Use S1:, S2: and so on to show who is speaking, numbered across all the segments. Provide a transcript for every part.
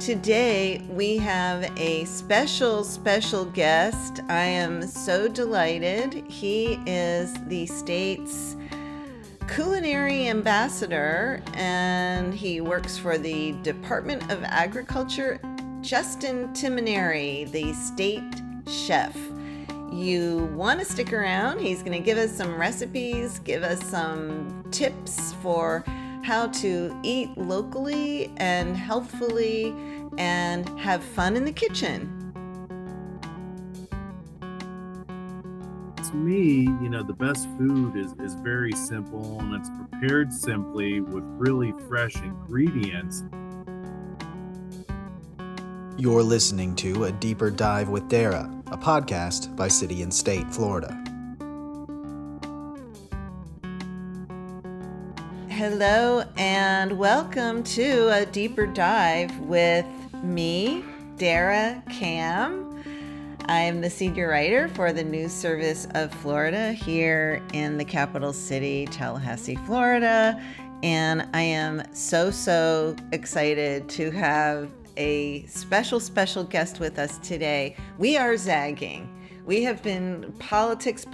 S1: Today we have a special guest. I am so delighted. He is the state's culinary ambassador and he works for the Department of Agriculture. Justin Timineri, the state chef. You want to stick around. He's going to give us some recipes, give us some tips for how to eat locally and healthfully and have fun in the kitchen.
S2: To me, the best food is very simple and it's prepared simply with really fresh ingredients.
S3: You're listening to A Deeper Dive with Dara, a podcast by City and State, Florida.
S1: Hello and welcome to A Deeper Dive with me, Dara Cam. I am the senior writer for the News Service of Florida here in the capital city, Tallahassee, Florida. And I am so excited to have a special guest with us today. We are zagging. We have been politics,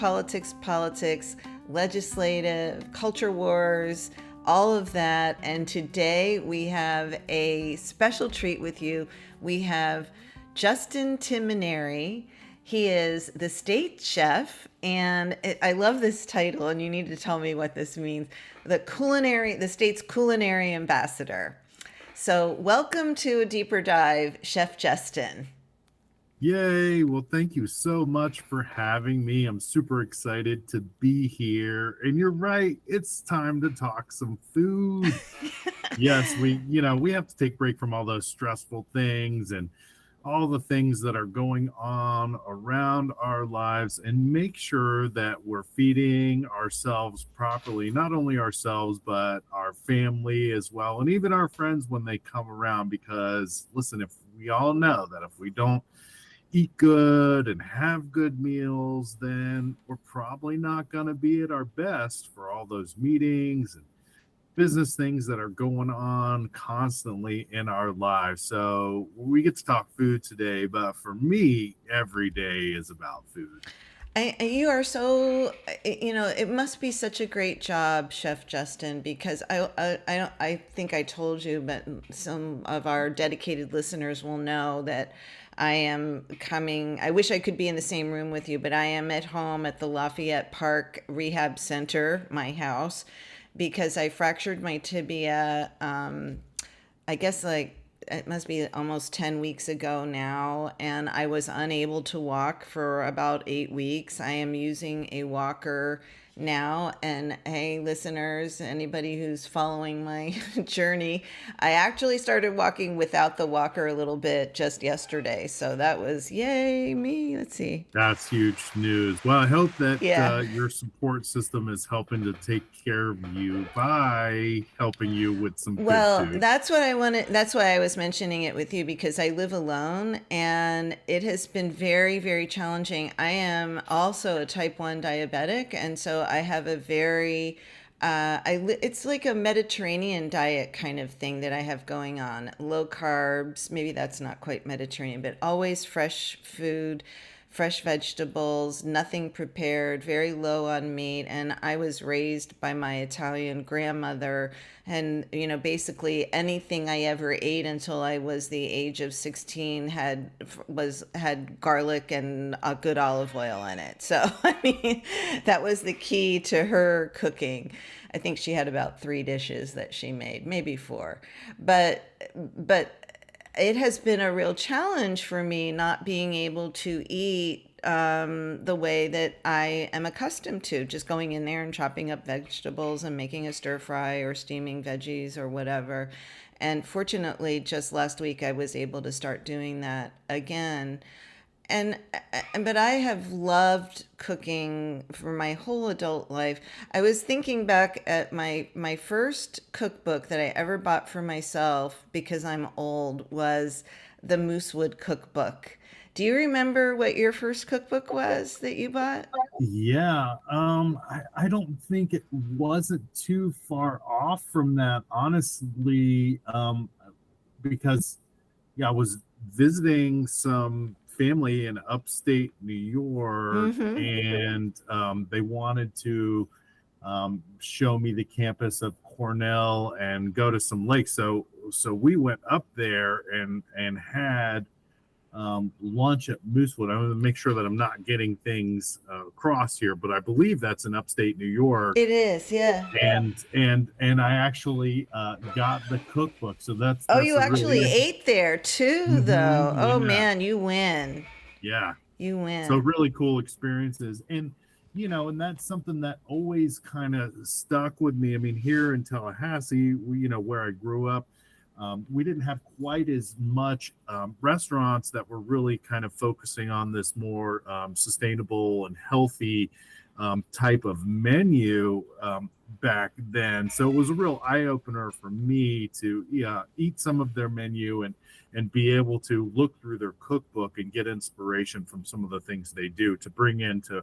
S1: legislative, culture wars, all of that. And today we have a special treat with you. We have Justin Timineri. He is the state chef, and I love this title, and you need to tell me what this means. The state's culinary ambassador. So welcome to A Deeper Dive, Chef Justin.
S2: Yay! Well, thank you so much for having me. I'm super excited to be here. And you're right, it's time to talk some food. Yes, we have to take a break from all those stressful things and all the things that are going on around our lives and make sure that we're feeding ourselves properly, not only ourselves, but our family as well, and even our friends when they come around. Because listen, if we all know that if we don't eat good and have good meals, then we're probably not going to be at our best for all those meetings and business things that are going on constantly in our lives. So we get to talk food today, but for me, every day is about food.
S1: You are so, it must be such a great job, Chef Justin, because I think I told you, but some of our dedicated listeners will know that I am coming. I wish I could be in the same room with you, but I am at home at the Lafayette Park Rehab Center, my house, because I fractured my tibia, I guess it must be almost 10 weeks ago now, and I was unable to walk for about 8 weeks. I am using a walker now, and hey, listeners, anybody who's following my journey, I actually started walking without the walker a little bit just yesterday, so that was yay me. Let's see.
S2: That's huge news. Well, I hope that
S1: Yeah.
S2: your support system is helping to take care of you by helping you with some good
S1: Well,
S2: food.
S1: that's what I wanted. That's why I was mentioning it with you, because I live alone and it has been very challenging. I am also a type 1 diabetic, and so I have a very it's like a Mediterranean diet kind of thing that I have going on. Low carbs, maybe that's not quite Mediterranean, but always fresh food, fresh vegetables, nothing prepared, very low on meat. And I was raised by my Italian grandmother, and basically anything I ever ate until I was the age of 16 had garlic and a good olive oil in it. So I mean, that was the key to her cooking. I think she had about 3 dishes that she made, maybe 4. But it has been a real challenge for me not being able to eat the way that I am accustomed to, just going in there and chopping up vegetables and making a stir fry or steaming veggies or whatever. And fortunately, just last week, I was able to start doing that again. But I have loved cooking for my whole adult life. I was thinking back at my first cookbook that I ever bought for myself, because I'm old, was the Moosewood Cookbook. Do you remember what your first cookbook was that you bought?
S2: Yeah, I don't think it wasn't too far off from that, honestly, because yeah, I was visiting some family in upstate New York,
S1: Mm-hmm.
S2: and they wanted to show me the campus of Cornell and go to some lakes. So we went up there and had lunch at Moosewood. I want to make sure that I'm not getting things crossed here, but I believe that's in upstate New York.
S1: It is, yeah.
S2: And I actually got the cookbook, so
S1: Oh,
S2: that's
S1: you
S2: a really
S1: actually ate there too, though. Oh
S2: yeah,
S1: man, you win.
S2: yeah.
S1: You
S2: So
S1: win.
S2: really cool experiences, and and that's something that always kind of stuck with me. I mean, here in Tallahassee, where I grew up, we didn't have quite as much restaurants that were really kind of focusing on this more sustainable and healthy type of menu back then. So it was a real eye opener for me to eat some of their menu and be able to look through their cookbook and get inspiration from some of the things they do to bring into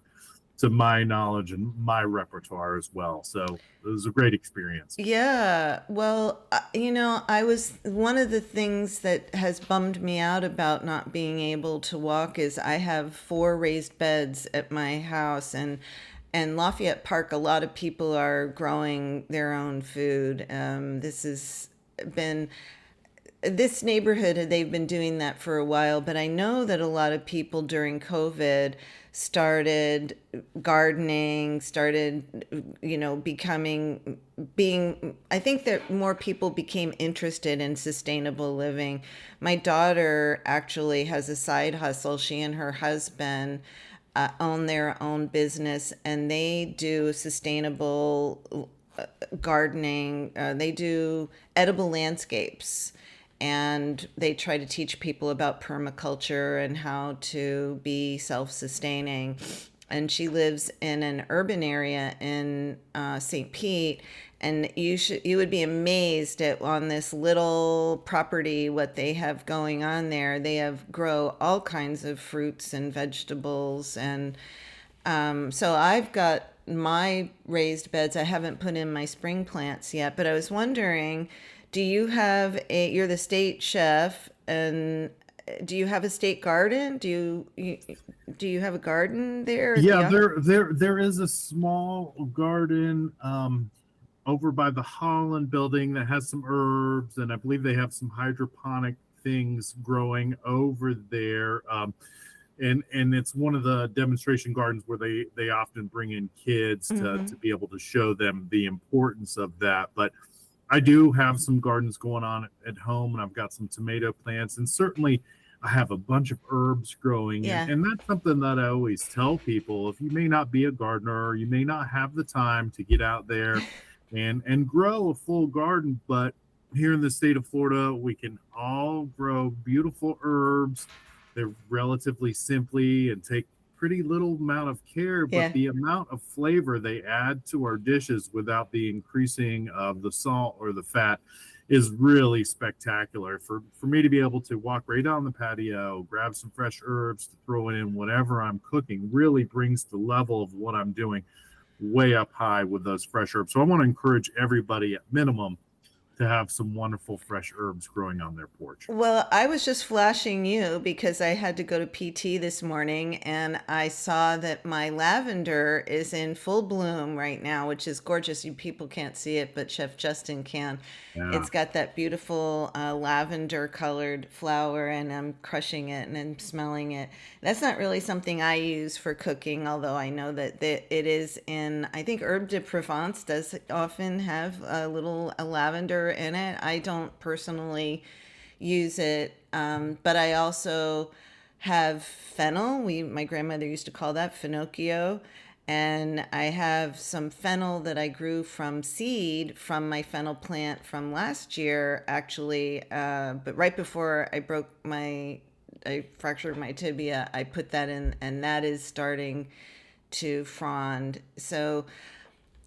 S2: to my knowledge and my repertoire as well. So it was a great experience.
S1: Yeah, well, I was one of the things that has bummed me out about not being able to walk is I have four raised beds at my house, and Lafayette Park, a lot of people are growing their own food. This has been this neighborhood, they've been doing that for a while, but I know that a lot of people during COVID started gardening, started, I think that more people became interested in sustainable living. My daughter actually has a side hustle. She and her husband own their own business, and they do sustainable gardening. They do edible landscapes, and they try to teach people about permaculture and how to be self-sustaining. And she lives in an urban area in St. Pete, and you would be amazed at on this little property what they have going on there. They have grow all kinds of fruits and vegetables, and so I've got my raised beds. I haven't put in my spring plants yet, but I was wondering, do you have you're the state chef, and do you have a state garden? Do you have a garden there?
S2: Yeah, there is a small garden over by the Holland building that has some herbs, and I believe they have some hydroponic things growing over there. And it's one of the demonstration gardens where they often bring in kids
S1: Mm-hmm.
S2: to be able to show them the importance of that. But I do have some gardens going on at home, and I've got some tomato plants, and certainly I have a bunch of herbs growing. And,
S1: Yeah.
S2: and that's something that I always tell people. If you may not be a gardener, or you may not have the time to get out there and grow a full garden, but here in the state of Florida, we can all grow beautiful herbs. They're relatively simply and take pretty little amount of care, but
S1: Yeah.
S2: the amount of flavor they add to our dishes without the increasing of the salt or the fat is really spectacular. For me to be able to walk right down the patio, grab some fresh herbs to throw in whatever I'm cooking really brings the level of what I'm doing way up high with those fresh herbs. So I want to encourage everybody at minimum to have some wonderful fresh herbs growing on their porch.
S1: Well, I was just flashing you because I had to go to PT this morning, and I saw that my lavender is in full bloom right now, which is gorgeous. You people can't see it, but Chef Justin can.
S2: Yeah.
S1: It's got that beautiful lavender colored flower, and I'm crushing it and I'm smelling it. That's not really something I use for cooking, although I know that it is in, I think Herbe de Provence does often have a lavender in it. I don't personally use it, but I also have fennel. My grandmother used to call that finocchio. And I have some fennel that I grew from seed from my fennel plant from last year, actually. But right before I fractured my tibia, I put that in, and that is starting to frond. So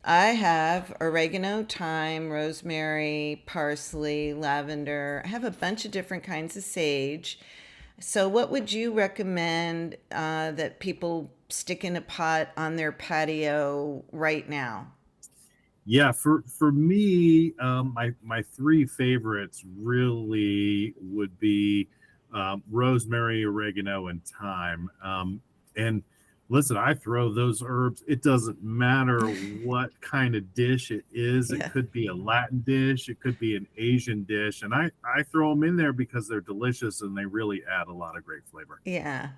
S1: I have oregano, thyme, rosemary, parsley, lavender. I have a bunch of different kinds of sage. So, what would you recommend that people stick in a pot on their patio right now?
S2: Yeah, for me, my three favorites really would be rosemary, oregano, and thyme. And listen, I throw those herbs. It doesn't matter what kind of dish it is. It
S1: Yeah.
S2: could be a Latin dish, it could be an Asian dish, and I throw them in there because they're delicious and they really add a lot of great flavor.
S1: Yeah.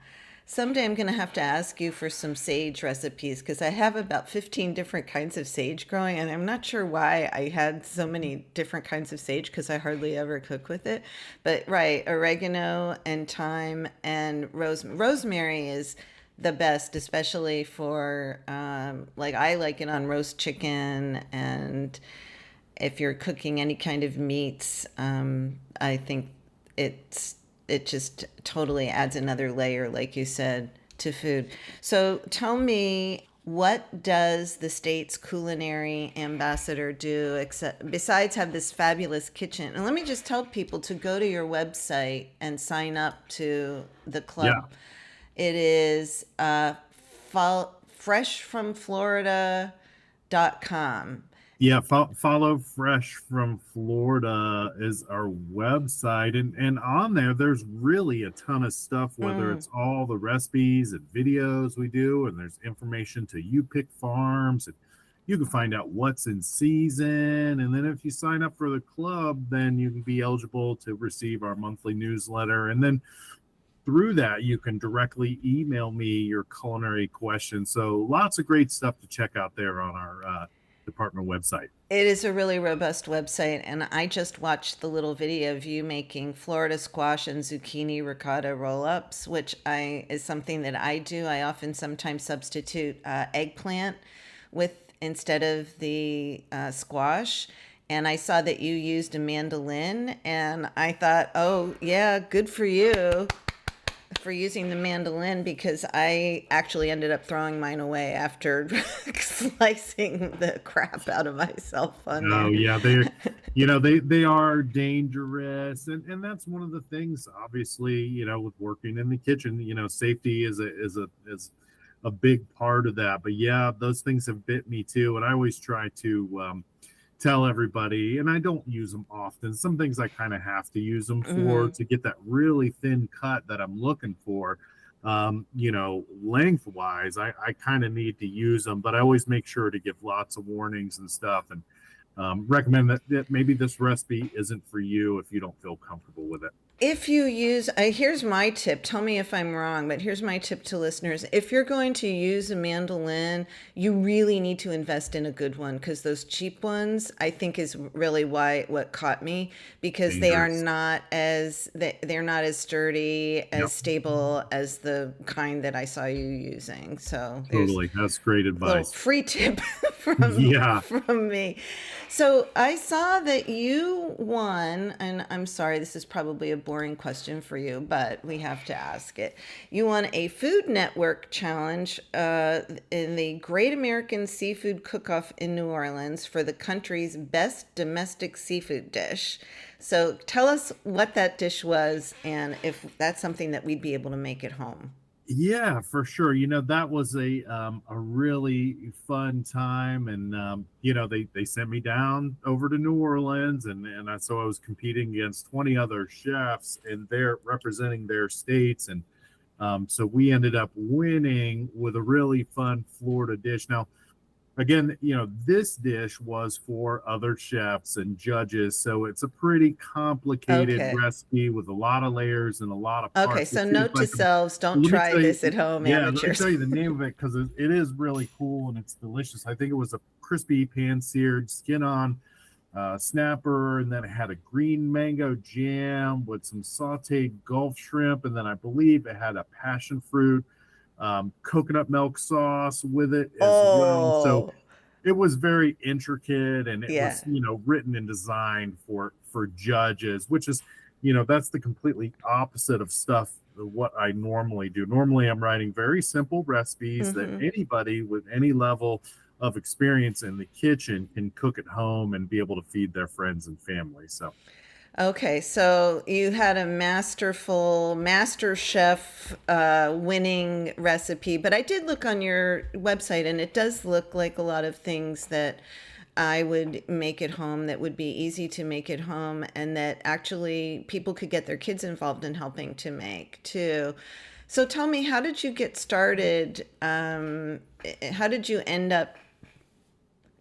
S1: Someday I'm going to have to ask you for some sage recipes because I have about 15 different kinds of sage growing, and I'm not sure why I had so many different kinds of sage because I hardly ever cook with it. But right, oregano and thyme and rosemary is the best, especially for like I like it on roast chicken, and if you're cooking any kind of meats, I think it just totally adds another layer, like you said, to food. So tell me, what does the state's culinary ambassador do except besides have this fabulous kitchen? And let me just tell people to go to your website and sign up to the
S2: Yeah.
S1: club. It is freshfromflorida.com.
S2: Yeah, follow Fresh from Florida is our website, and on there, there's really a ton of stuff. Whether
S1: Mm.
S2: it's all the recipes and videos we do, and there's information to you pick farms, and you can find out what's in season. And then if you sign up for the club, then you can be eligible to receive our monthly newsletter. And then through that, you can directly email me your culinary questions. So lots of great stuff to check out there on our department website.
S1: It is a really robust website, and I just watched the little video of you making Florida squash and zucchini ricotta roll-ups, which I is something that I do. I often sometimes substitute eggplant with instead of the squash. And I saw that you used a mandolin, and I thought, oh yeah, good for you for using the mandolin, because I actually ended up throwing mine away after slicing the crap out of myself on
S2: Oh
S1: there.
S2: yeah, they are dangerous, and that's one of the things. Obviously, with working in the kitchen, safety is a big part of that. But yeah, those things have bit me too, and I always try to tell everybody, and I don't use them often. Some things I kind of have to use them for
S1: Hmm.
S2: to get that really thin cut that I'm looking for. Lengthwise, I kind of need to use them, but I always make sure to give lots of warnings and stuff, and recommend that maybe this recipe isn't for you if you don't feel comfortable with it.
S1: If you use, here's my tip. Tell me if I'm wrong, but here's my tip to listeners. If you're going to use a mandolin, you really need to invest in a good one, because those cheap ones, I think, is really what caught me, because they are
S2: Dangerous.
S1: not they're not as sturdy, as
S2: Yep,
S1: stable as the kind that I saw you using. So there's
S2: totally. That's great
S1: little
S2: advice.
S1: free tip
S2: Yeah.
S1: from me. So I saw that you won, and I'm sorry, this is probably a boring question for you, but we have to ask it. You won a Food Network challenge in the Great American Seafood Cook-Off in New Orleans for the country's best domestic seafood dish. So tell us what that dish was, and if that's something that we'd be able to make at home.
S2: Yeah, for sure. That was a really fun time, and they sent me down over to New Orleans, and so I was competing against 20 other chefs, and they're representing their states, and so we ended up winning with a really fun Florida dish. Now, again, this dish was for other chefs and judges, so it's a pretty complicated
S1: Okay.
S2: recipe with a lot of layers and a lot of
S1: Okay,
S2: parts.
S1: so
S2: It's
S1: note to
S2: like
S1: selves, don't
S2: let me
S1: try
S2: tell you,
S1: this at home,
S2: yeah, let me
S1: amateurs.
S2: tell you the name of it because it is really cool and it's delicious. I think it was a crispy pan-seared skin-on snapper, and then it had a green mango jam with some sauteed Gulf shrimp, and then I believe it had a passion fruit coconut milk sauce with it as well. So
S1: Oh,
S2: it was very intricate, and it
S1: yeah.
S2: was written and designed for judges, which is that's the completely opposite of stuff what I normally do. Normally I'm writing very simple recipes that
S1: Hmm.
S2: anybody with any level of experience in the kitchen can cook at home and be able to feed their friends and family. So
S1: Okay, so you had a masterful master chef winning recipe, but I did look on your website, and it does look like a lot of things that I would make at home that would be easy to make at home and that actually people could get their kids involved in helping to make too. So tell me, how did you get started? How did you end up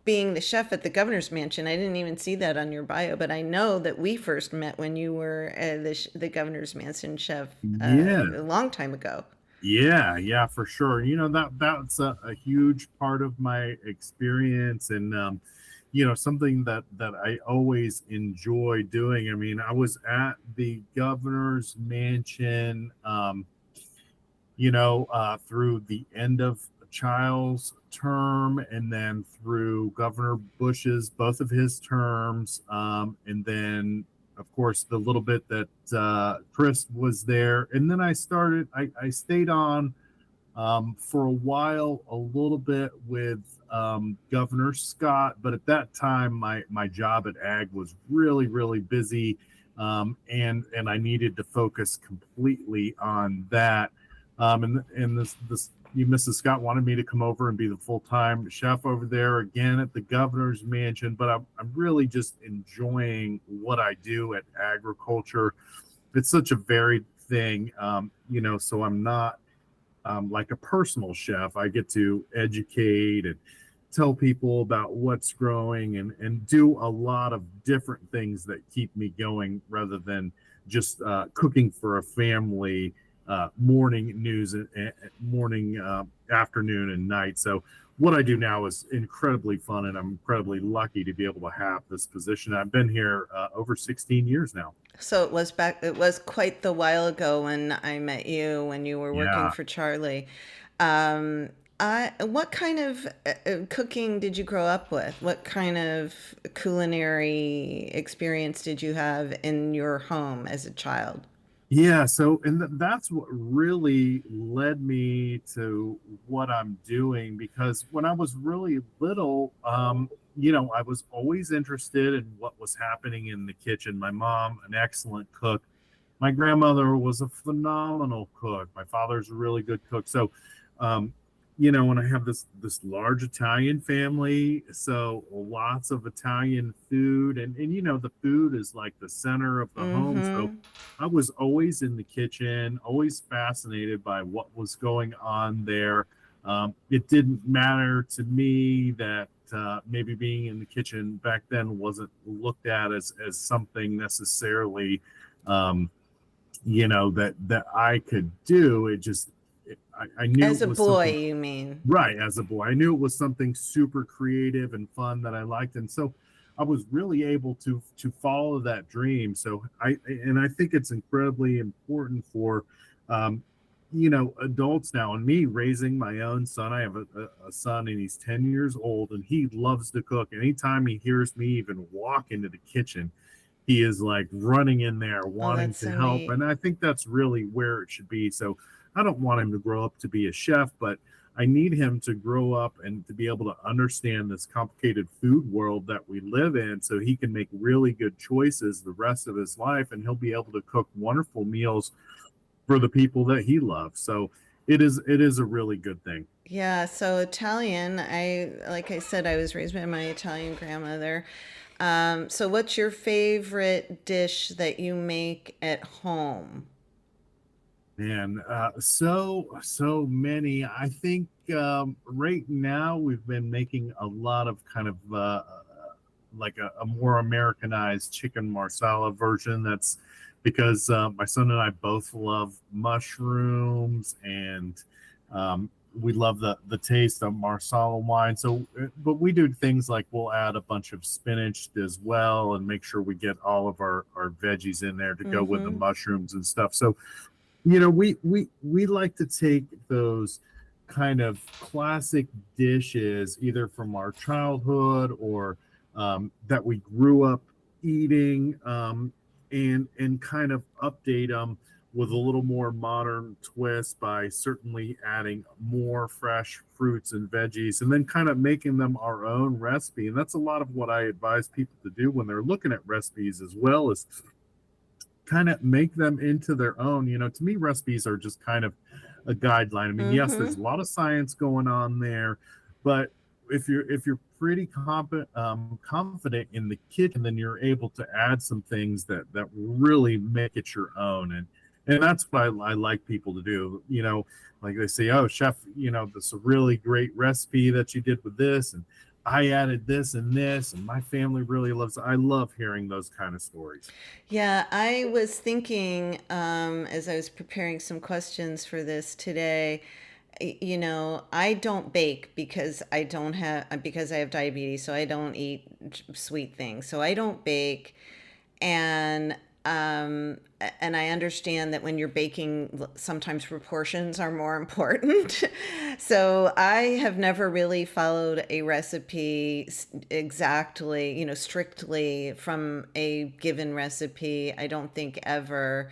S1: being the chef at the governor's mansion? I didn't even see that on your bio, but I know that we first met when you were the governor's mansion chef
S2: Yeah.
S1: a long time ago.
S2: Yeah, for sure. That's a huge part of my experience, and something that I always enjoy doing. I mean, I was at the governor's mansion, through the end of Child's term, and then through Governor Bush's both of his terms, and then of course the little bit that Chris was there, and then I stayed on for a while, a little bit with Governor Scott, but at that time my job at Ag was really busy, and I needed to focus completely on that. And this Mrs. Scott wanted me to come over and be the full-time chef over there again at the governor's mansion, but I'm really just enjoying what I do at agriculture. It's such a varied thing, so I'm not like a personal chef. I get to educate and tell people about what's growing, and do a lot of different things that keep me going rather than just cooking for a family morning, news, and morning, afternoon, and night. So what I do now is incredibly fun, and I'm incredibly lucky to be able to have this position. I've been here over 16 years now.
S1: So it was quite the while ago when I met you when you were working
S2: Yeah.
S1: for Charlie. What kind of cooking did you grow up with? What kind of culinary experience did you have in your home as a child?
S2: Yeah, so and that's what really led me to what I'm doing, because when I was really little, I was always interested in what was happening in the kitchen. My mom, an excellent cook. My grandmother was a phenomenal cook. My father's a really good cook. So, and I have this large Italian family, so lots of Italian food, and the food is like the center of the home. So
S1: Mm-hmm.
S2: I was always in the kitchen, always fascinated by what was going on there. It didn't matter to me that maybe being in the kitchen back then wasn't looked at as something necessarily, that I could do. I knew
S1: As
S2: it
S1: a
S2: was
S1: boy,
S2: something.
S1: you mean?
S2: Right, as a boy, I knew it was something super creative and fun that I liked, and so I was really able to follow that dream. So I think it's incredibly important for adults now, and me raising my own son. I have a son, and he's 10 years old, and he loves to cook. Anytime he hears me even walk into the kitchen, he is like running in there
S1: Oh,
S2: wanting
S1: that's
S2: to
S1: so
S2: help,
S1: neat.
S2: and I think that's really where it should be. So I don't want him to grow up to be a chef, but I need him to grow up and to be able to understand this complicated food world that we live in, so he can make really good choices the rest of his life, and he'll be able to cook wonderful meals for the people that he loves. So it is a really good thing.
S1: Yeah, so Italian, like I said, I was raised by my Italian grandmother. So what's your favorite dish that you make at home?
S2: And so many. I think right now we've been making a lot of kind of like a more Americanized chicken marsala version. That's because my son and I both love mushrooms, and we love the taste of marsala wine. So, but we do things like we'll add a bunch of spinach as well, and make sure we get all of our veggies in there to go with the
S1: Mm-hmm.
S2: mushrooms and stuff. So we like to take those kind of classic dishes either from our childhood or that we grew up eating, and kind of update them with a little more modern twist by certainly adding more fresh fruits and veggies, and then kind of making them our own recipe. And that's a lot of what I advise people to do when they're looking at recipes, as well as kind of make them into their own. To me, recipes are just kind of a guideline. I mean, yes, there's
S1: Mm-hmm.
S2: a lot of science going on there, but if you're pretty confident in the kitchen, then you're able to add some things that really make it your own. And that's what I like people to do. Like they say, oh, chef, this is a really great recipe that you did with this, and I added this and this, and my family really loves it. I love hearing those kind of stories.
S1: Yeah, I was thinking as I was preparing some questions for this today, I don't bake because I have diabetes, so I don't eat sweet things. So I don't bake, and and I understand that when you're baking, sometimes proportions are more important. So I have never really followed a recipe exactly, strictly from a given recipe. I don't think ever.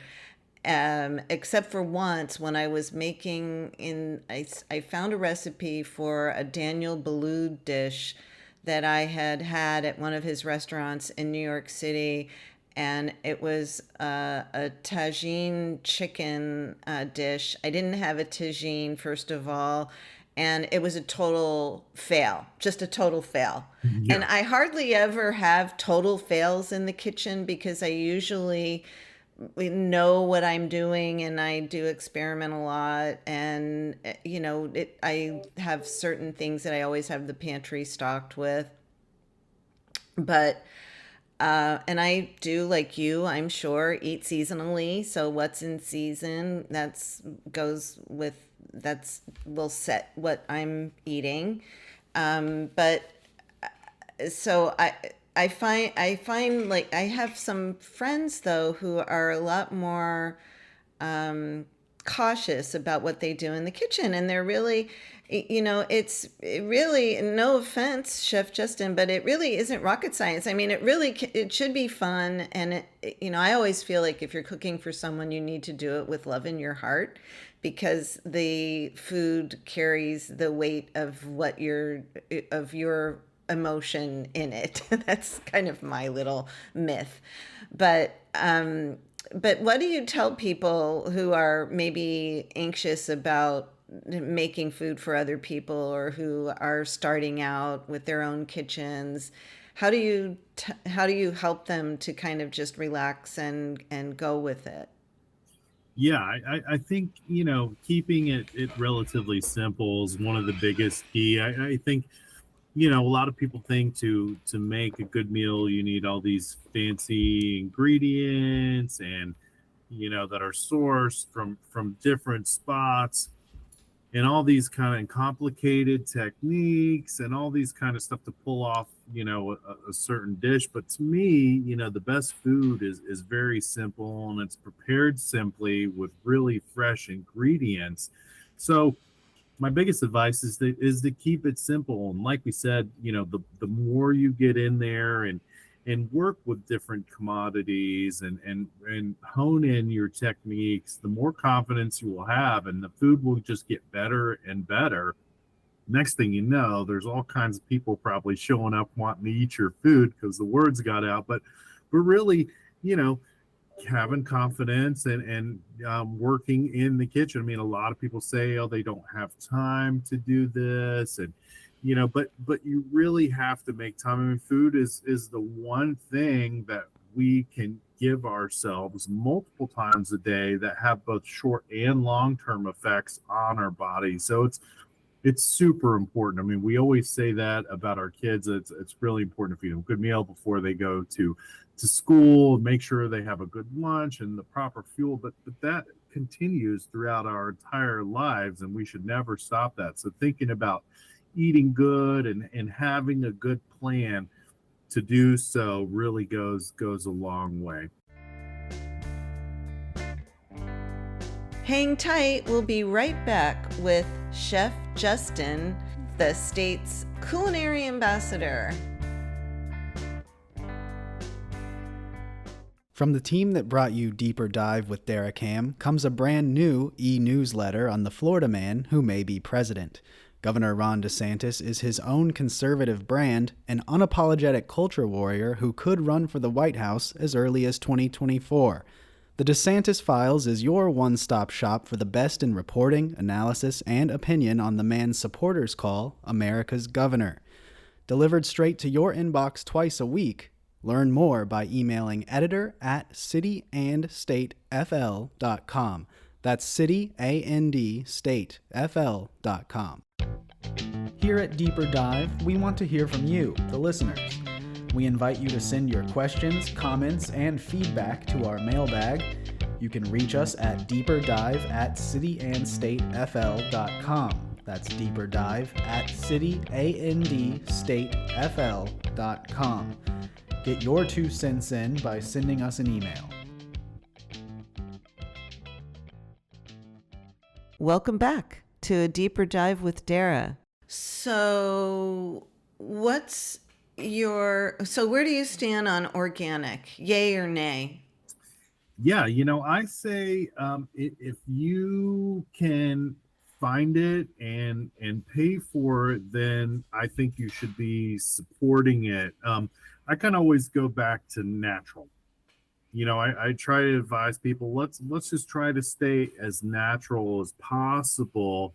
S1: Except for once when I was I found a recipe for a Daniel Boulud dish that I had at one of his restaurants in New York City. And it was a tagine chicken dish. I didn't have a tagine, first of all, and it was a total fail, just a total fail. And
S2: Yeah.
S1: I hardly ever have total fails in the kitchen because I usually know what I'm doing and I do experiment a lot. And, I have certain things that I always have the pantry stocked with. But and I do, like you, I'm sure, eat seasonally. So what's in season, that's will set what I'm eating. But so I find like I have some friends though who are a lot more cautious about what they do in the kitchen, and they're really, it really, no offense, Chef Justin, but it really isn't rocket science. I mean, it should be fun, and I always feel like if you're cooking for someone, you need to do it with love in your heart, because the food carries the weight of your emotion in it. That's kind of my little myth. But what do you tell people who are maybe anxious about making food for other people, or who are starting out with their own kitchens? How do you help them to kind of just relax and go with it?
S2: Yeah, I think, keeping it relatively simple is one of the biggest key. I think, a lot of people think to make a good meal, you need all these fancy ingredients, and that are sourced from different spots, and all these kind of complicated techniques and all these kind of stuff to pull off, a certain dish. But to me, the best food is very simple, and it's prepared simply with really fresh ingredients. So my biggest advice is to keep it simple. And like we said, the more you get in there and work with different commodities, and hone in your techniques, the more confidence you will have, and the food will just get better and better. Next thing you know, there's all kinds of people probably showing up wanting to eat your food because the words got out. But really, you know, having confidence and working in the kitchen. I mean, a lot of people say, oh, they don't have time to do this, and but you really have to make time. I mean, food is the one thing that we can give ourselves multiple times a day that have both short and long-term effects on our body. So it's super important. I mean, we always say that about our kids. It's really important to feed them a good meal before they go to school, make sure they have a good lunch and the proper fuel, but that continues throughout our entire lives, and we should never stop that. So thinking about eating good and having a good plan to do so really goes a long way.
S1: Hang tight, we'll be right back with Chef Justin, the state's culinary ambassador.
S3: From the team that brought you Deeper Dive with Dara comes a brand new e-newsletter on the Florida man who may be president. Governor Ron DeSantis is his own conservative brand, an unapologetic culture warrior who could run for the White House as early as 2024. The DeSantis Files is your one-stop shop for the best in reporting, analysis, and opinion on the man's supporters call America's governor. delivered straight to your inbox twice a week. Learn more by emailing editor@cityandstatefl.com. That's cityandstatefl.com. Here at Deeper Dive, we want to hear from you, the listeners. We invite you to send your questions, comments, and feedback to our mailbag. You can reach us at deeperdive@cityandstatefl.com. That's deeperdive@cityandstatefl.com. Get your 2 cents in by sending us an email.
S1: Welcome back to a deeper dive with Dara. So, where do you stand on organic? Yay or nay?
S2: Yeah, I say if you can find it and pay for it, then I think you should be supporting it. I kind of always go back to natural. I try to advise people, let's just try to stay as natural as possible.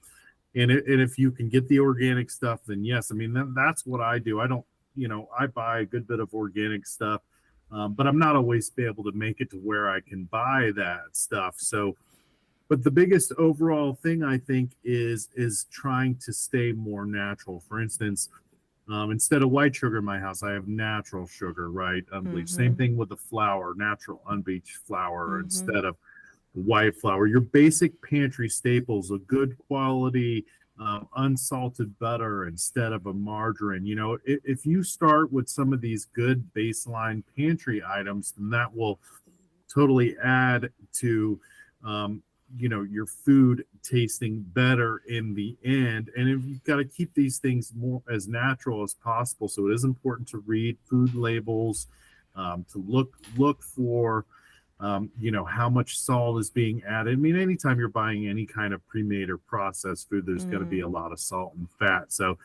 S2: And if you can get the organic stuff, then yes. I mean, that's what I do. I don't, I buy a good bit of organic stuff, but I'm not always be able to make it to where I can buy that stuff. So, but the biggest overall thing I think is trying to stay more natural. For instance, instead of white sugar in my house, I have natural sugar, right? Unbleached. Same thing with the flour, natural unbleached flour instead of white flour. Your basic pantry staples, a good quality unsalted butter instead of a margarine. If you start with some of these good baseline pantry items, then that will totally add to your food tasting better in the end. And if you've got to keep these things more as natural as possible, so it is important to read food labels, to look for how much salt is being added. I mean, anytime you're buying any kind of pre-made or processed food, there's going to be a lot of salt and fat. So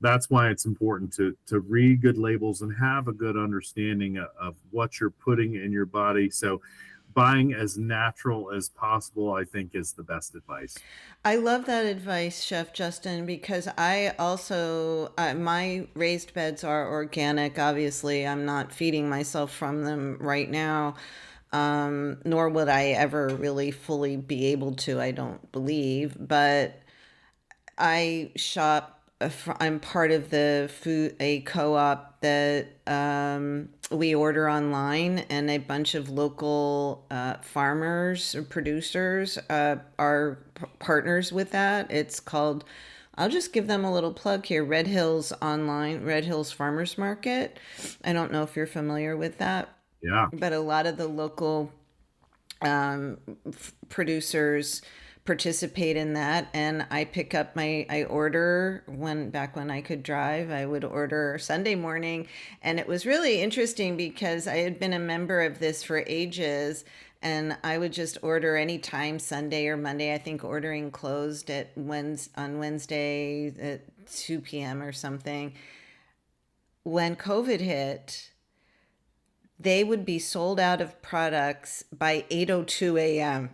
S2: that's why it's important to read good labels and have a good understanding of what you're putting in your body. So buying as natural as possible, I think, is the best advice.
S1: I love that advice, Chef Justin, because I also, my raised beds are organic. Obviously, I'm not feeding myself from them right now, nor would I ever really fully be able to, I don't believe. But I shop. I'm part of a co-op that we order online, and a bunch of local farmers or producers are partners with that. It's called, I'll just give them a little plug here, Red Hills Online, Red Hills Farmers Market. I don't know if you're familiar with that.
S2: Yeah.
S1: But a lot of the local producers participate in that, and I order back when I could drive, I would order Sunday morning. And it was really interesting because I had been a member of this for ages, and I would just order anytime, Sunday or Monday. I think ordering closed on Wednesday at 2 p.m. or something. When COVID hit, they would be sold out of products by 8:02 a.m.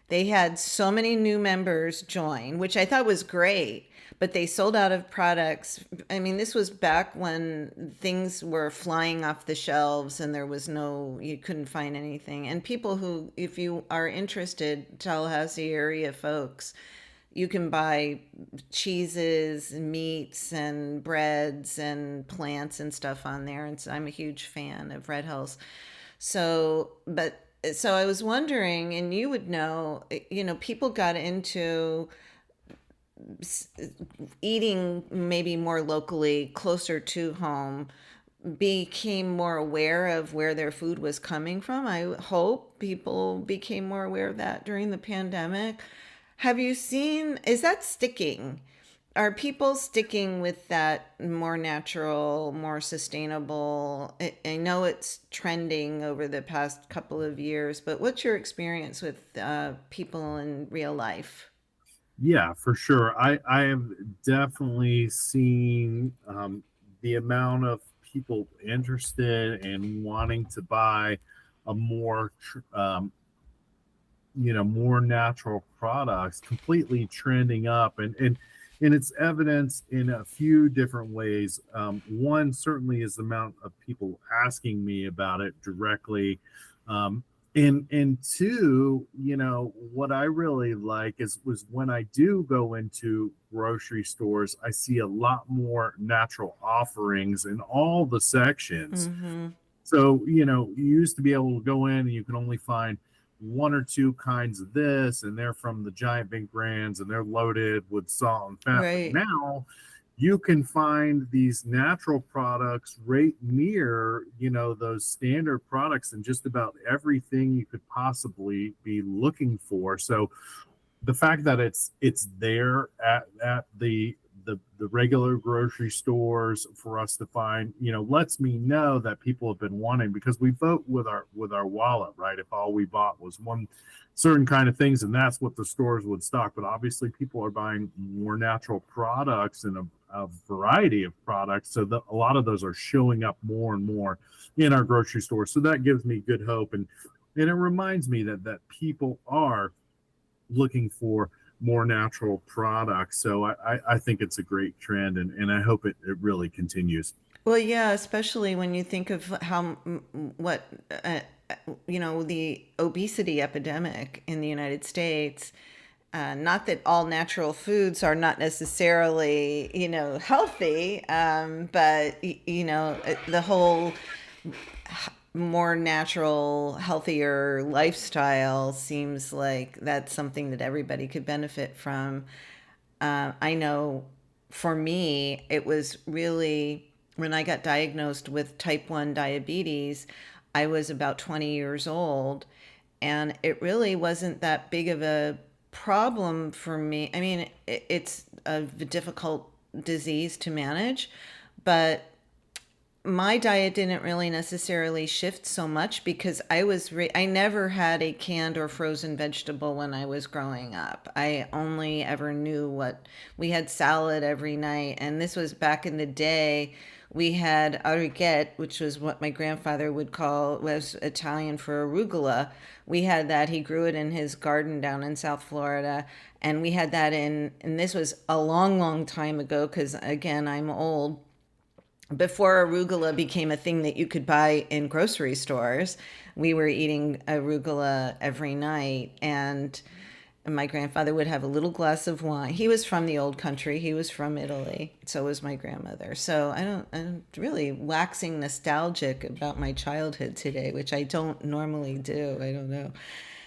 S1: They had so many new members join, which I thought was great, but they sold out of products. I mean, this was back when things were flying off the shelves and you couldn't find anything. And people who, if you are interested, Tallahassee area folks, you can buy cheeses and meats and breads and plants and stuff on there. And so I'm a huge fan of Red Hills. So I was wondering, and you would know, people got into eating maybe more locally, closer to home, became more aware of where their food was coming from. I hope people became more aware of that during the pandemic. Is that sticking? Are people sticking with that more natural, more sustainable? I know it's trending over the past couple of years, but what's your experience with people in real life?
S2: Yeah, for sure. I have definitely seen the amount of people interested in wanting to buy a more natural products completely trending up. And And it's evidenced in a few different ways. One certainly is the amount of people asking me about it directly. Um, and two, what I really like is was when I do go into grocery stores, I see a lot more natural offerings in all the sections.
S1: Mm-hmm.
S2: So, you used to be able to go in and you can only find one or two kinds of this, and they're from the giant big brands and they're loaded with salt and fat. But
S1: Right.
S2: now you can find these natural products right near, those standard products and just about everything you could possibly be looking for. So the fact that it's there at the regular grocery stores for us to find, lets me know that people have been wanting, because we vote with our wallet, right? If all we bought was one certain kind of things, and that's what the stores would stock. But obviously people are buying more natural products and a variety of products, so a lot of those are showing up more and more in our grocery stores. So that gives me good hope, and it reminds me that people are looking for more natural products. So I think it's a great trend, and I hope it really continues.
S1: Well, yeah, especially when you think of how what uh, the obesity epidemic in the United States. Not that all natural foods are not necessarily, healthy, but the whole more natural, healthier lifestyle seems like that's something that everybody could benefit from. I know for me, it was really when I got diagnosed with type 1 diabetes, I was about 20 years old, and it really wasn't that big of a problem for me. I mean, it's a difficult disease to manage, but my diet didn't really necessarily shift so much because I never had a canned or frozen vegetable when I was growing up. I only ever knew what we had salad every night, and this was back in the day. We had arugette, which was what my grandfather would call was Italian for arugula. We had that. He grew it in his garden down in South Florida, and we had that and this was a long, long time ago because again, I'm old, before arugula became a thing that you could buy in grocery stores. We were eating arugula every night, and my grandfather would have a little glass of wine. He was from the old country. He was from Italy. So was my grandmother. So I'm really waxing nostalgic about my childhood today, which I don't normally do. I don't know.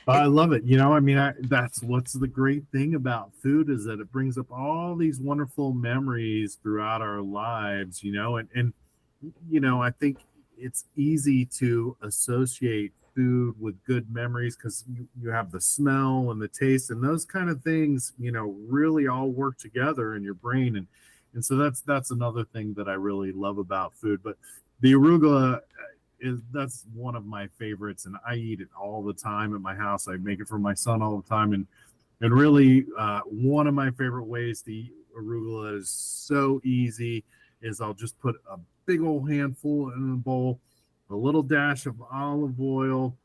S2: I
S1: It,
S2: love it. I mean, that's what's the great thing about food, is that it brings up all these wonderful memories throughout our lives, and I think it's easy to associate food with good memories because you have the smell and the taste, and those kind of things, really all work together in your brain. And so that's another thing that I really love about food. But the arugula is that's one of my favorites, and I eat it all the time at my house. I make it for my son all the time, and really, one of my favorite ways to eat arugula is so easy. Is I'll just put a big old handful in a bowl, a little dash of olive oil,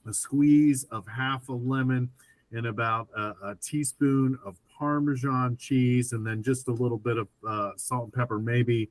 S2: a squeeze of half a lemon, and about a teaspoon of Parmesan cheese, and then just a little bit of salt and pepper, maybe,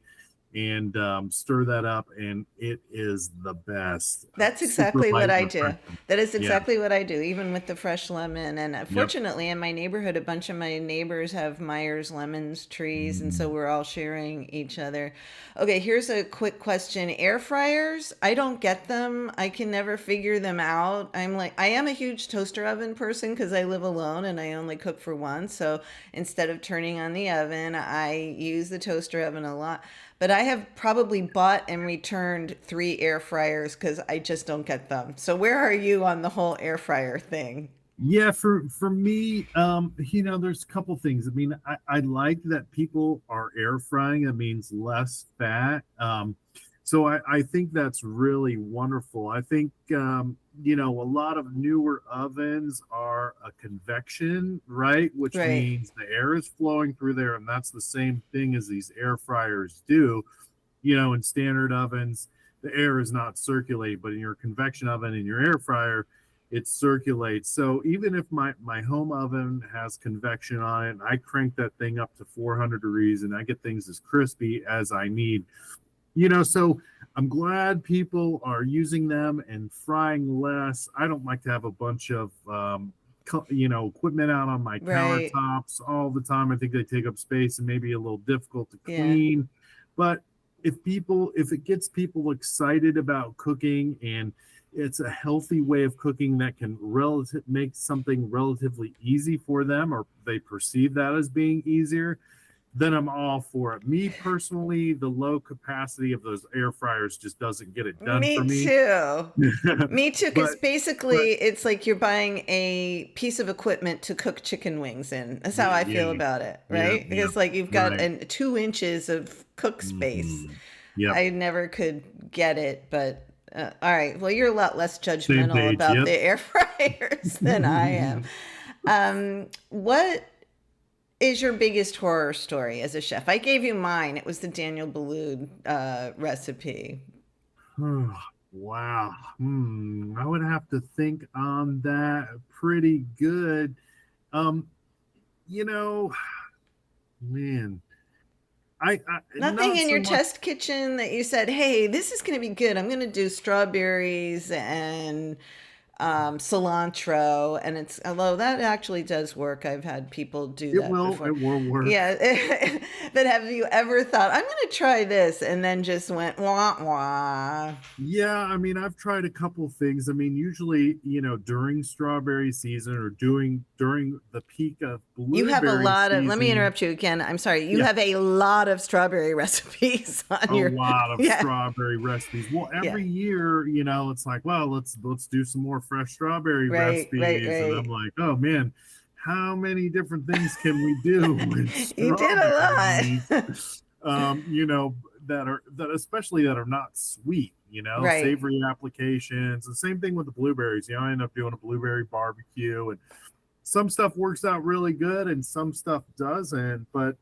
S2: and stir that up, and it is the best.
S1: That's
S2: Super
S1: exactly what
S2: light and
S1: I do.
S2: refreshing.
S1: That is
S2: Yeah.
S1: exactly what I do, even with the fresh lemon. And
S2: Yep.
S1: fortunately, in my neighborhood, a bunch of my neighbors have Myers lemons trees, and so
S2: Mm.
S1: we're all sharing each other. Okay, here's a quick question. Air fryers, I don't get them. I can never figure them out. I am a huge toaster oven person because I live alone and I only cook for once. So instead of turning on the oven, I use the toaster oven a lot. But I have probably bought and returned 3 air fryers because I just don't get them. So where are you on the whole air fryer thing?
S2: Yeah, for me, there's a couple things. I mean, I like that people are air frying. That means less fat. So I think that's really wonderful. I think a lot of newer ovens are a convection, right? Which
S1: Right.
S2: means the air is flowing through there, and that's the same thing as these air fryers do. In standard ovens, the air is not circulating, but in your convection oven, in your air fryer, it circulates. So even if my home oven has convection on it, I crank that thing up to 400 degrees and I get things as crispy as I need. So I'm glad people are using them and frying less. I don't like to have a bunch of equipment out on my
S1: Right.
S2: countertops all the time. I think they take up space and maybe a little difficult to
S1: Yeah.
S2: clean. But if it gets people excited about cooking and it's a healthy way of cooking that can make something relatively easy for them, or they perceive that as being easier, then I'm all for it. Me personally, the low capacity of those air fryers just doesn't get it done for
S1: Me
S2: me.
S1: too. Me too,
S2: but
S1: because basically it's like you're buying a piece of equipment to cook chicken wings in. That's how I feel
S2: yeah,
S1: about it,
S2: yeah,
S1: right?
S2: yeah,
S1: Because like you've got
S2: right.
S1: 2 inches of cook space.
S2: Hmm. Yep,
S1: I never could get it, but all right. Well, you're a lot less
S2: same
S1: judgmental
S2: page.
S1: about
S2: Yep.
S1: the air fryers than I am. What is your biggest horror story as a chef? I gave you mine. It was the Daniel Boulud recipe.
S2: Wow. I would have to think on that pretty good. Um, you know, man, I
S1: Nothing
S2: not
S1: in
S2: so
S1: your
S2: much.
S1: test kitchen that you said, "Hey, this is going to be good. I'm going to do strawberries and cilantro," and it's although that actually does work. I've had people do that
S2: It
S1: before.
S2: will work.
S1: Yeah, but have you ever thought, "I'm going to try this," and then just went wah wah?
S2: Yeah, I mean, I've tried a couple things. I mean, usually, during strawberry season or during the peak of
S1: You have a
S2: blueberry
S1: lot of, let me
S2: season,
S1: interrupt you again. I'm sorry. You
S2: yeah,
S1: have a lot of strawberry recipes on
S2: a
S1: your,
S2: lot of
S1: yeah,
S2: strawberry recipes. Well,
S1: yeah.
S2: every year, it's like, well, let's do some more fresh strawberry
S1: Right, right,
S2: recipes, and I'm
S1: right.
S2: like, oh man, how many different things can we do with
S1: You did a
S2: strawberries?
S1: lot.
S2: Um, you know, that especially that are not sweet,
S1: Right.
S2: savory applications. The same thing with the blueberries. I end up doing a blueberry barbecue, and some stuff works out really good and some stuff doesn't. But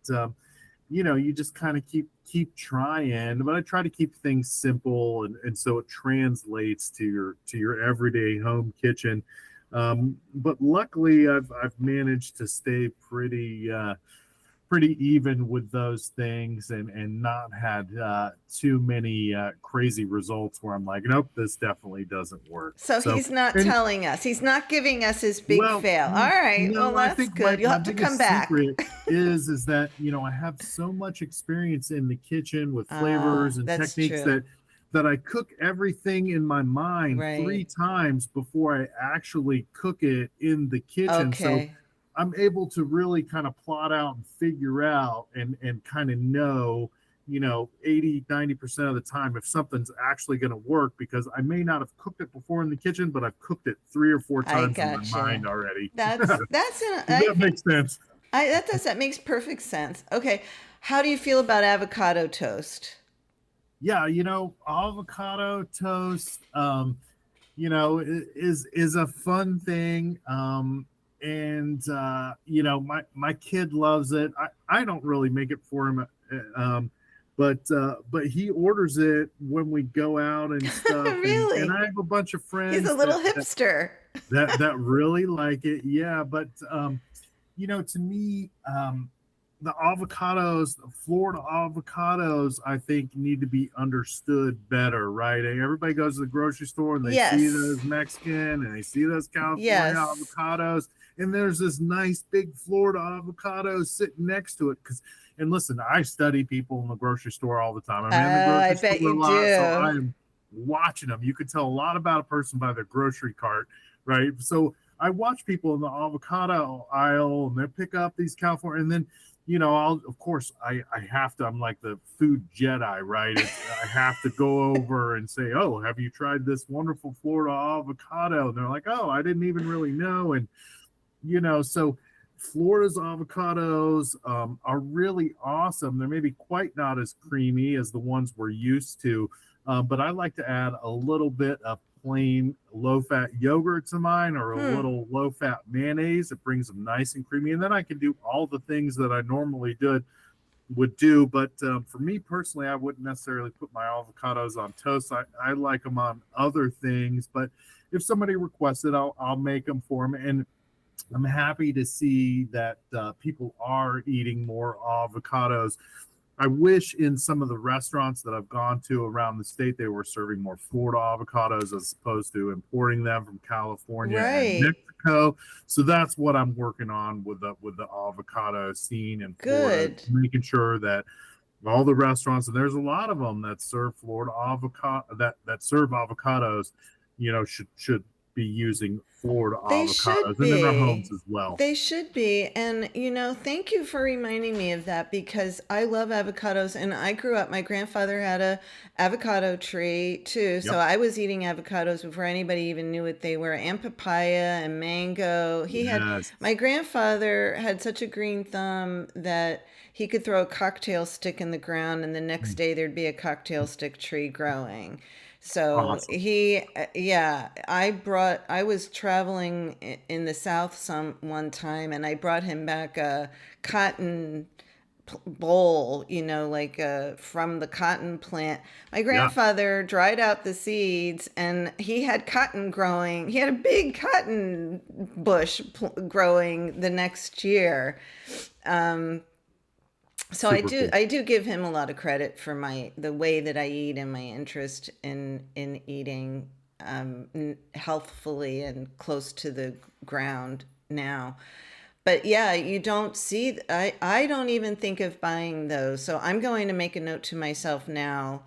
S2: you just kind of keep trying. But I try to keep things simple, and so it translates to your everyday home kitchen. But luckily, I've managed to stay pretty even with those things, and not had too many crazy results where I'm like, nope, this definitely doesn't work.
S1: So
S2: So,
S1: he's not
S2: and
S1: telling us. He's not giving us his big
S2: well,
S1: fail. All right. Well,
S2: no, I
S1: that's
S2: think my
S1: good. You'll
S2: my
S1: have to come
S2: biggest
S1: back.
S2: secret is that I have so much experience in the kitchen with flavors and
S1: That's
S2: techniques
S1: true.
S2: that I cook everything in my mind three
S1: Right.
S2: times before I actually cook it in the kitchen. So
S1: Okay.
S2: I'm able to really kind of plot out and figure out and kind of know, 80-90% of the time if something's actually going to work, because I may not have cooked it before in the kitchen, but I've cooked it 3 or 4
S1: I
S2: times in my
S1: gotcha.
S2: mind already.
S1: That's an
S2: Does that make sense?
S1: that makes perfect sense. Okay. How do you feel about avocado toast?
S2: Yeah, avocado toast, is a fun thing. And my kid loves it. I don't really make it for him, but he orders it when we go out and stuff. And
S1: Really?
S2: I have a bunch of
S1: He's a
S2: friends
S1: little hipster.
S2: that really like it. Yeah, but to me, the avocados, Florida avocados, I think need to be understood better, right? Everybody goes to the grocery store and they see
S1: Yes.
S2: those Mexican and they see those California
S1: Yes.
S2: avocados, and there's this nice big Florida avocado sitting next to it. And listen, I study people in the grocery store all the time. I'm in the
S1: Oh, I
S2: grocery
S1: bet
S2: store
S1: you
S2: a lot, so I
S1: do.
S2: am watching them. You can tell a lot about a person by their grocery cart, right? So I watch people in the avocado aisle and they pick up these California, and then of course I have to, I'm like the food Jedi, right? I have to go over and say, oh, have you tried this wonderful Florida avocado? And they're like, oh, I didn't even really know. And so Florida's avocados are really awesome. They're maybe quite not as creamy as the ones we're used to, but I like to add a little bit of plain low-fat yogurt to mine, or a
S1: Hmm.
S2: little low-fat mayonnaise. It brings them nice and creamy, and then I can do all the things that I normally would do. But for me personally, I wouldn't necessarily put my avocados on toast. I like them on other things, but if somebody requests it, I'll make them for them. And I'm happy to see that people are eating more avocados. I wish in some of the restaurants that I've gone to around the state they were serving more Florida avocados as opposed to importing them from California and
S1: Right.
S2: Mexico. So that's what I'm working on with the avocado scene in Florida,
S1: Good.
S2: making sure that all the restaurants, and there's a lot of them that serve Florida avocado that serve avocados, should be using Florida
S1: They
S2: avocados
S1: should
S2: and in their homes
S1: be.
S2: as well.
S1: They should be. And, thank you for reminding me of that because I love avocados and I grew up, my grandfather had a avocado tree too. So
S2: Yep.
S1: I was eating avocados before anybody even knew what they were, and papaya and mango.
S2: Yes.
S1: My grandfather had such a green thumb that he could throw a cocktail stick in the ground and the next day there'd be a cocktail stick tree growing. So
S2: Awesome.
S1: yeah, I was traveling in the South one time and I brought him back a cotton bowl, like from the cotton plant. My
S2: Yeah.
S1: grandfather dried out the seeds and he had cotton growing. He had a big cotton bush growing the next year. So
S2: Super cool.
S1: I do give him a lot of credit for the way that I eat and my interest in eating healthfully and close to the ground now. But yeah, you don't see I don't even think of buying those. So I'm going to make a note to myself now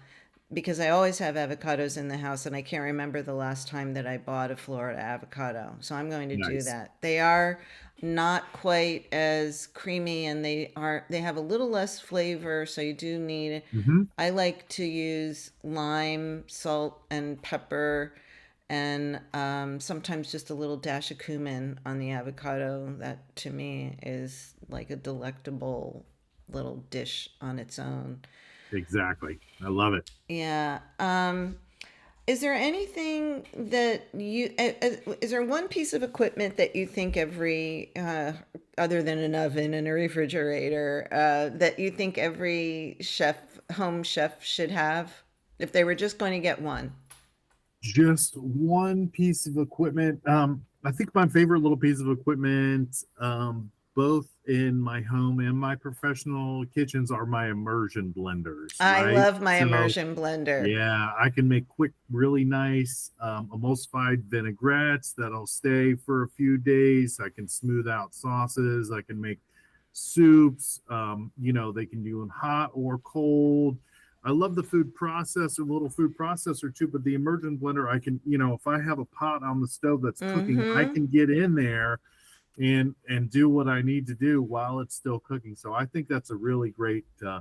S1: because I always have avocados in the house and I can't remember the last time that I bought a Florida avocado. So I'm going to do
S2: Nice.
S1: that. They are not quite as creamy and they have a little less flavor, so you do need
S2: Hmm.
S1: I like to use lime, salt, and pepper, and sometimes just a little dash of cumin on the avocado. That to me is like a delectable little dish on its own.
S2: Exactly. I love it.
S1: Yeah. Is there anything that is there one piece of equipment that you think other than an oven and a refrigerator, that you think every home chef should have if they were just going to get one?
S2: Just one piece of equipment. I think my favorite little piece of equipment, both in my home and my professional kitchens, are my immersion blenders,
S1: I
S2: right?
S1: love my
S2: So,
S1: immersion blender.
S2: yeah, I can make quick, really nice emulsified vinaigrettes that'll stay for a few days. I can smooth out sauces. I can make soups. They can do them hot or cold. I love the food processor, little food processor too, but the immersion blender, I can, if I have a pot on the stove that's cooking, I
S1: Mm-hmm.
S2: can get in there and do what I need to do while it's still cooking. So I think that's a really great I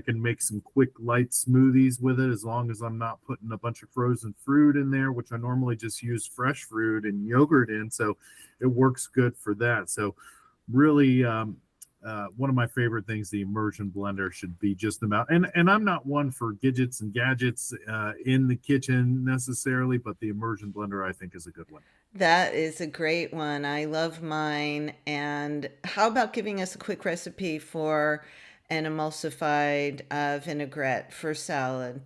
S2: can make some quick light smoothies with it as long as I'm not putting a bunch of frozen fruit in there, which I normally just use fresh fruit and yogurt in. So it works good for that. So really, one of my favorite things, the immersion blender should be just about. And I'm not one for gadgets and gadgets in the kitchen necessarily, but the immersion blender I think is a good one.
S1: That is a great one. I love mine. And how about giving us a quick recipe for an emulsified vinaigrette for salad?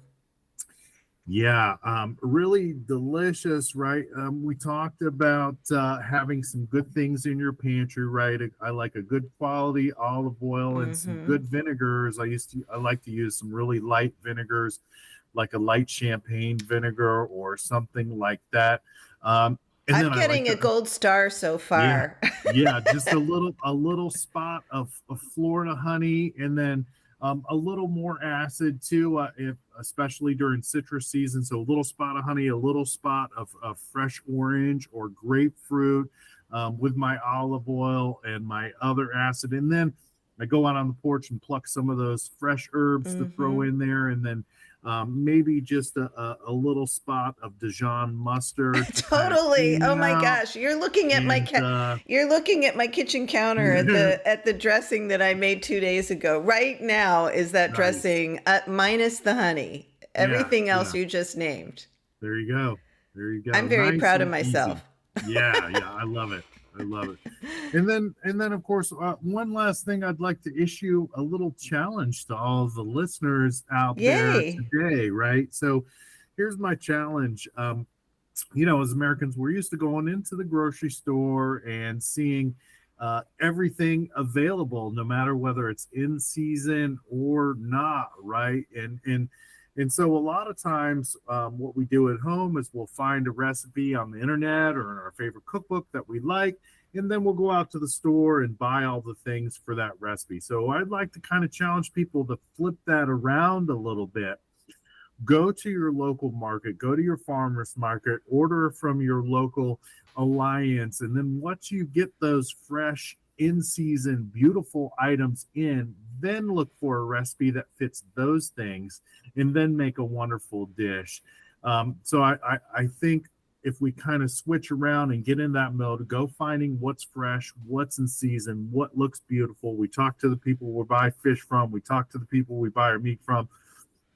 S2: Yeah, really delicious, right? We talked about having some good things in your pantry, right? I like a good quality olive oil and some
S1: Mm-hmm.
S2: good vinegars. I like to use some really light vinegars, like a light champagne vinegar or something like that. And
S1: I'm
S2: then I like
S1: getting
S2: to,
S1: a gold star so
S2: yeah,
S1: far.
S2: yeah, just a little spot of Florida honey, and then a little more acid too, if especially during citrus season. So a little spot of honey, a little spot of fresh orange or grapefruit, with my olive oil and my other acid, and then I go out on the porch and pluck some of those fresh herbs to throw
S1: Mm-hmm.
S2: in there, and then maybe just a little spot of Dijon mustard to kind of
S1: Totally.
S2: clean
S1: Oh
S2: it
S1: my
S2: out.
S1: gosh,
S2: And
S1: you're looking at my kitchen counter at the dressing that I made 2 days ago. Right now is that
S2: nice.
S1: dressing, minus the honey.
S2: Yeah,
S1: Everything else
S2: yeah.
S1: you just named.
S2: There you go. There you go.
S1: I'm very
S2: Nice
S1: proud of
S2: and easy.
S1: myself.
S2: Yeah, yeah. I love it. I love it. And then of course, one last thing I'd like to issue a little challenge to all of the listeners out there
S1: Yay.
S2: today, right? So here's my challenge. as Americans, we're used to going into the grocery store and seeing everything available, no matter whether it's in season or not, right? And so a lot of times, what we do at home is we'll find a recipe on the internet or in our favorite cookbook that we like, and then we'll go out to the store and buy all the things for that recipe. So I'd like to kind of challenge people to flip that around a little bit. Go to your local market, go to your farmer's market, order from your local alliance, and then once you get those fresh, in season, beautiful items in, then look for a recipe that fits those things, and then make a wonderful dish. So I think if we kind of switch around and get in that mode, go finding what's fresh, what's in season, what looks beautiful. We talk to the people we buy fish from, we talk to the people we buy our meat from.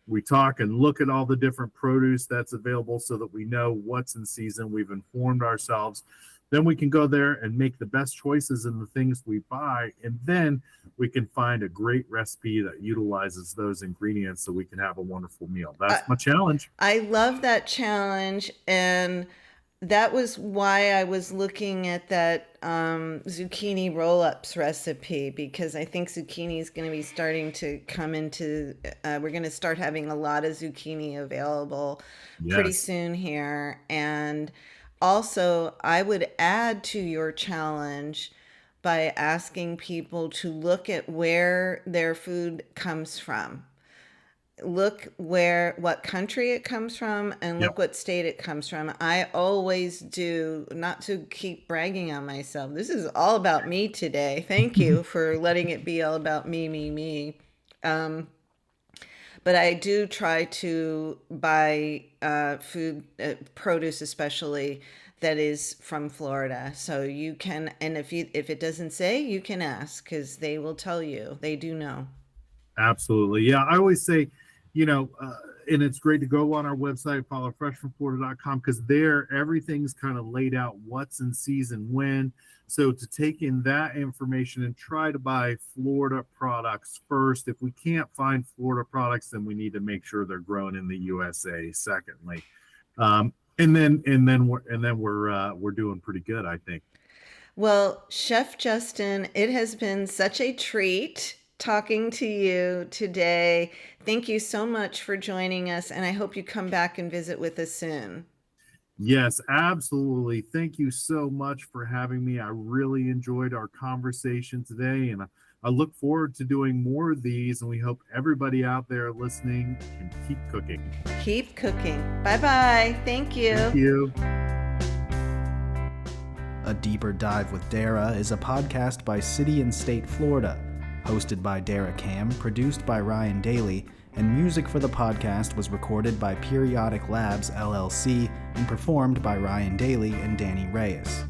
S2: We talk and look at all the different produce that's available so that we know what's in season. We've informed ourselves. Then we can go there and make the best choices in the things we buy. And then we can find a great recipe that utilizes those ingredients so we can have a wonderful meal. That's my challenge.
S1: I love that challenge. And that was why I was looking at that zucchini roll-ups recipe, because I think zucchini is going to be starting to come into, we're going to start having a lot of zucchini available pretty
S2: Yes,
S1: soon here. And also, I would add to your challenge by asking people to look at where their food comes from. Look what country it comes from, and
S2: yep.
S1: look what state it comes from. I always do, not to keep bragging on myself. This is all about me today. Thank you for letting it be all about me. Um, but I do try to buy food, produce especially, that is from Florida. So you can, and if it doesn't say, you can ask, because they will tell you. They do know.
S2: Absolutely. Yeah, I always say, and it's great to go on our website, followfreshfromflorida.com, because there everything's kind of laid out what's in season when. So to take in that information and try to buy Florida products first. If we can't find Florida products, then we need to make sure they're grown in the USA. Secondly, and then we're doing pretty good, I think.
S1: Well, Chef Justin, it has been such a treat talking to you today. Thank you so much for joining us, and I hope you come back and visit with us soon.
S2: Yes, absolutely. Thank you so much for having me. I really enjoyed our conversation today, and I look forward to doing more of these. And we hope everybody out there listening can keep cooking.
S1: Keep cooking. Bye-bye. Thank you.
S2: Thank you.
S3: A Deeper Dive with Dara is a podcast by City and State Florida, hosted by Dara Cam, produced by Ryan Daly, and music for the podcast was recorded by Periodic Labs LLC and performed by Ryan Daly and Danny Reyes.